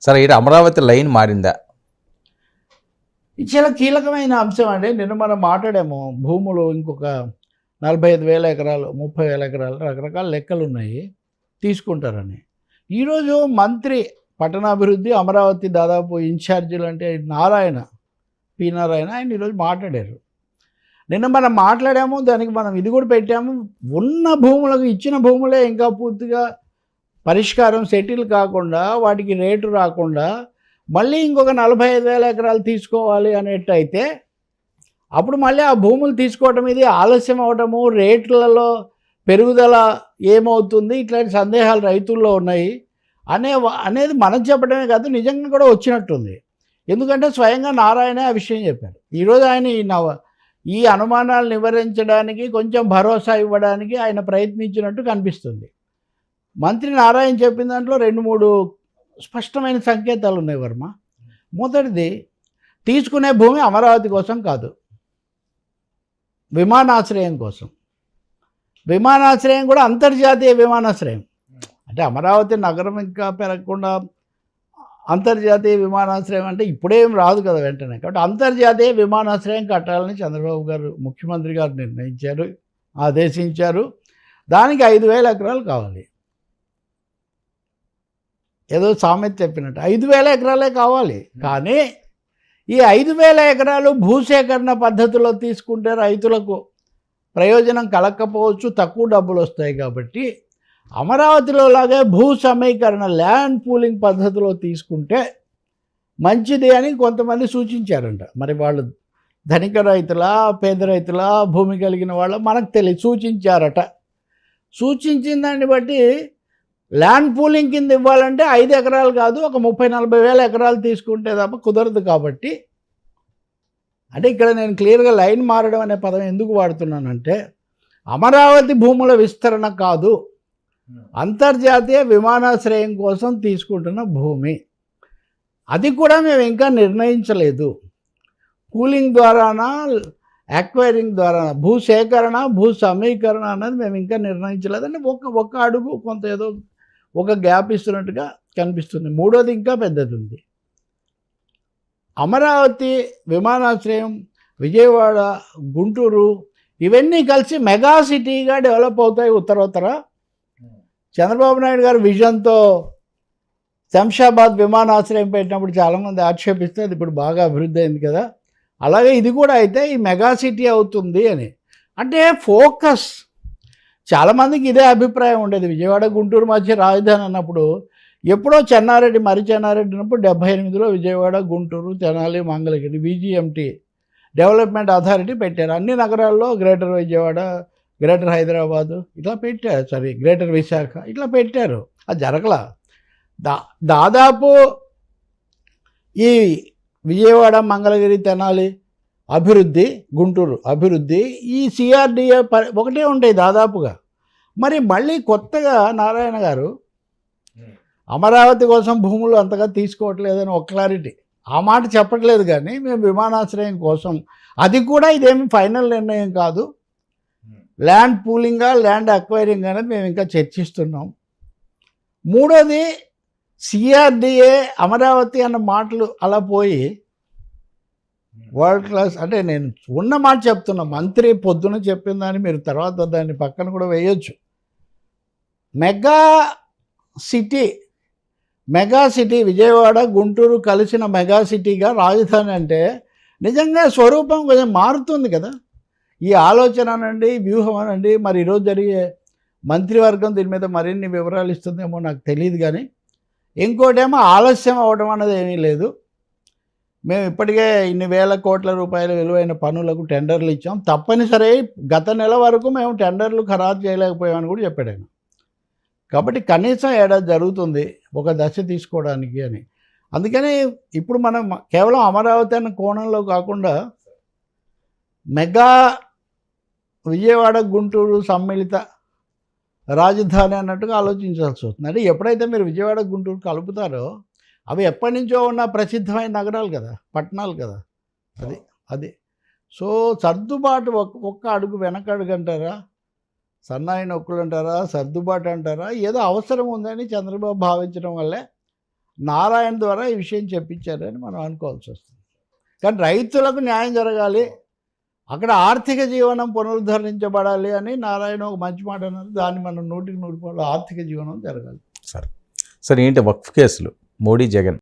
సరే ఇక్కడ అమరావతి లైన్ మారిందా? ఇది చాలా కీలకమైన అంశం అండి. నిన్న మనం మాట్లాడాము. భూములు ఇంకొక 45,000 ఎకరాలు, 30,000 ఎకరాలు రకరకాల లెక్కలు ఉన్నాయి తీసుకుంటారని. ఈరోజు మంత్రి పట్టణాభివృద్ధి అమరావతి దాదాపు ఇన్ఛార్జీలు అంటే నారాయణ, పి నారాయణ, ఆయన ఈరోజు మాట్లాడారు. నిన్న మనం మాట్లాడాము, దానికి మనం ఇది కూడా పెట్టాము. ఉన్న భూములకు ఇచ్చిన భూములే ఇంకా పూర్తిగా పరిష్కారం సెటిల్ కాకుండా, వాటికి రేటు రాకుండా మళ్ళీ ఇంకొక 45,000 ఎకరాలు తీసుకోవాలి అనేట్టయితే అప్పుడు మళ్ళీ ఆ భూములు తీసుకోవటం ఇది ఆలస్యం అవటము, రేట్లలో పెరుగుదల ఏమవుతుంది, ఇట్లాంటి సందేహాలు రైతుల్లో ఉన్నాయి అనేది మనం చెప్పడమే కాదు, నిజంగా కూడా వచ్చినట్టుంది. ఎందుకంటే స్వయంగా నారాయణ ఆ విషయం చెప్పారు. ఈరోజు ఆయన ఈ అనుమానాలు నివారించడానికి, కొంచెం భరోసా ఇవ్వడానికి ఆయన ప్రయత్నించినట్టు కనిపిస్తుంది. మంత్రి నారాయణ చెప్పిన దాంట్లో 2-3 స్పష్టమైన సంకేతాలు ఉన్నాయి వర్మ. మొదటిది, తీసుకునే భూమి అమరావతి కోసం కాదు, విమానాశ్రయం కోసం. విమానాశ్రయం కూడా అంతర్జాతీయ విమానాశ్రయం. అంటే అమరావతి నగరం ఇంకా పెరగకుండా అంతర్జాతీయ విమానాశ్రయం అంటే ఇప్పుడేం రాదు కదా వెంటనే. కాబట్టి అంతర్జాతీయ విమానాశ్రయం కట్టాలని చంద్రబాబు గారు, ముఖ్యమంత్రి గారు నిర్ణయించారు, ఆదేశించారు. దానికి 5,000 ఎకరాలు కావాలి. ఏదో సామెత చెప్పినట్టు 5,000 ఎకరాలే కావాలి. కానీ ఈ 5,000 ఎకరాలు భూసేకరణ పద్ధతిలో తీసుకుంటే రైతులకు ప్రయోజనం కలగకపోవచ్చు, తక్కువ డబ్బులు వస్తాయి. కాబట్టి అమరావతిలో లాగే భూ సమీకరణ, ల్యాండ్ పూలింగ్ పద్ధతిలో తీసుకుంటే మంచిది అని కొంతమంది సూచించారంట. మరి వాళ్ళు ధనిక రైతులా, పేద రైతులా, భూమి కలిగిన వాళ్ళ మనకు తెలియదు, సూచించారట. సూచించిన దాన్ని బట్టి ల్యాండ్ పూలింగ్ కింద ఇవ్వాలంటే 5 ఎకరాలు కాదు, ఒక 30,000-40,000 ఎకరాలు తీసుకుంటే తప్ప కుదరదు. కాబట్టి అంటే ఇక్కడ నేను క్లియర్గా లైన్ మారడం అనే పదం ఎందుకు వాడుతున్నానంటే, అమరావతి భూముల విస్తరణ కాదు, అంతర్జాతీయ విమానాశ్రయం కోసం తీసుకుంటున్న భూమి. అది కూడా మేము ఇంకా నిర్ణయించలేదు. పూలింగ్ ద్వారానా, అక్వైరింగ్ ద్వారా, భూసేకరణ, భూ సమీకరణ అన్నది మేము ఇంకా నిర్ణయించలేదు. అంటే ఒక అడుగు కొంత ఏదో ఒక గ్యాప్ ఇస్తున్నట్టుగా కనిపిస్తుంది. మూడోది ఇంకా పెద్దది ఉంది. అమరావతి విమానాశ్రయం, విజయవాడ, గుంటూరు ఇవన్నీ కలిసి మెగా సిటీగా డెవలప్ అవుతాయి ఉత్తరోత్తర. చంద్రబాబు నాయుడు గారు విజన్తో శంషాబాద్ విమానాశ్రయం పెట్టినప్పుడు చాలామంది ఆక్షేపిస్తే అది ఇప్పుడు బాగా అభివృద్ధి అయింది కదా, అలాగే ఇది కూడా అయితే ఈ మెగా సిటీ అవుతుంది అని. అంటే ఫోకస్, చాలామందికి ఇదే అభిప్రాయం ఉండేది. విజయవాడ గుంటూరు మధ్య రాజధాని అన్నప్పుడు ఎప్పుడో చెన్నారెడ్డి, మరి చెన్నారెడ్డి అన్నప్పుడు 78లో Vijayawada, Guntur, Tenali, Mangalagiri VGMT development authority పెట్టారు. అన్ని నగరాల్లో గ్రేటర్ విజయవాడ, గ్రేటర్ హైదరాబాదు ఇట్లా పెట్టారు, గ్రేటర్ విశాఖ ఇట్లా పెట్టారు. అది జరగలా. దాదాపు ఈ విజయవాడ, మంగళగిరి, తెనాలి అభివృద్ధి, గుంటూరు అభివృద్ధి, ఈ CRDA ఒకటే ఉంటాయి దాదాపుగా. మరి మళ్ళీ కొత్తగా నారాయణ గారు అమరావతి కోసం భూములు అంతగా తీసుకోవట్లేదని ఒక క్లారిటీ, ఆ మాట చెప్పట్లేదు. కానీ మేము విమానాశ్రయం కోసం, అది కూడా ఇదేమి ఫైనల్ నిర్ణయం కాదు, ల్యాండ్ పూలింగా, ల్యాండ్ అక్వైరింగ్ అనేది మేము ఇంకా చర్చిస్తున్నాం. మూడోది, CRDA అమరావతి అన్న మాటలు అలా పోయి వరల్డ్ క్లాస్, అంటే నేను ఉన్న మాట చెప్తున్నా, మంత్రి పొద్దున చెప్పిన దాన్ని మీరు తర్వాత దాన్ని పక్కన కూడా వేయొచ్చు. మెగా సిటీ విజయవాడ, గుంటూరు కలిసిన మెగా సిటీగా రాజధాని అంటే నిజంగా స్వరూపం కొంచెం మారుతుంది కదా. ఈ ఆలోచన అనండి, వ్యూహం అనండి. మరి ఈరోజు జరిగే మంత్రివర్గం దీని మీద మరిన్ని వివరాలు ఇస్తుందేమో నాకు తెలియదు. కానీ ఇంకోటేమో ఆలస్యం అవ్వడం అన్నది ఏమీ లేదు. మేము ఇప్పటికే ఇన్ని వేల కోట్ల రూపాయల విలువైన పనులకు టెండర్లు ఇచ్చాం, తప్పనిసరి గత నెల వరకు మేము టెండర్లు ఖరారు చేయలేకపోయామని కూడా చెప్పాడు ఆయన. కాబట్టి కనీసం ఏడాది జరుగుతుంది ఒక దశ తీసుకోవడానికి అని. అందుకని ఇప్పుడు మనం కేవలం అమరావతి అన్న కోణంలో కాకుండా మెగా విజయవాడ, గుంటూరు సమ్మిళిత రాజధాని అన్నట్టుగా ఆలోచించాల్సి వస్తుంది. అంటే ఎప్పుడైతే మీరు విజయవాడ, గుంటూరు కలుపుతారో అవి ఎప్పటి నుంచో ఉన్న ప్రసిద్ధమైన నగరాలు కదా, పట్టణాలు కదా. అది సో సర్దుబాటు, ఒక్క అడుగు వెనకడుగు అంటారా, సన్నాయి నొక్కులు అంటారా, సర్దుబాటు అంటారా, ఏదో అవసరం ఉందని చంద్రబాబు భావించడం వల్లే నారాయణ ద్వారా ఈ విషయం చెప్పించారని మనం అనుకోవాల్సి వస్తుంది. కానీ రైతులకు న్యాయం జరగాలి, అక్కడ ఆర్థిక జీవనం పునరుద్ధరించబడాలి అని నారాయణ ఒక మంచి మాట అన్నారు. దాన్ని మనం 100% ఆర్థిక జీవనం జరగాలి. సరే ఏంటి వక్ఫ్ కేసులు మోడీ జగన్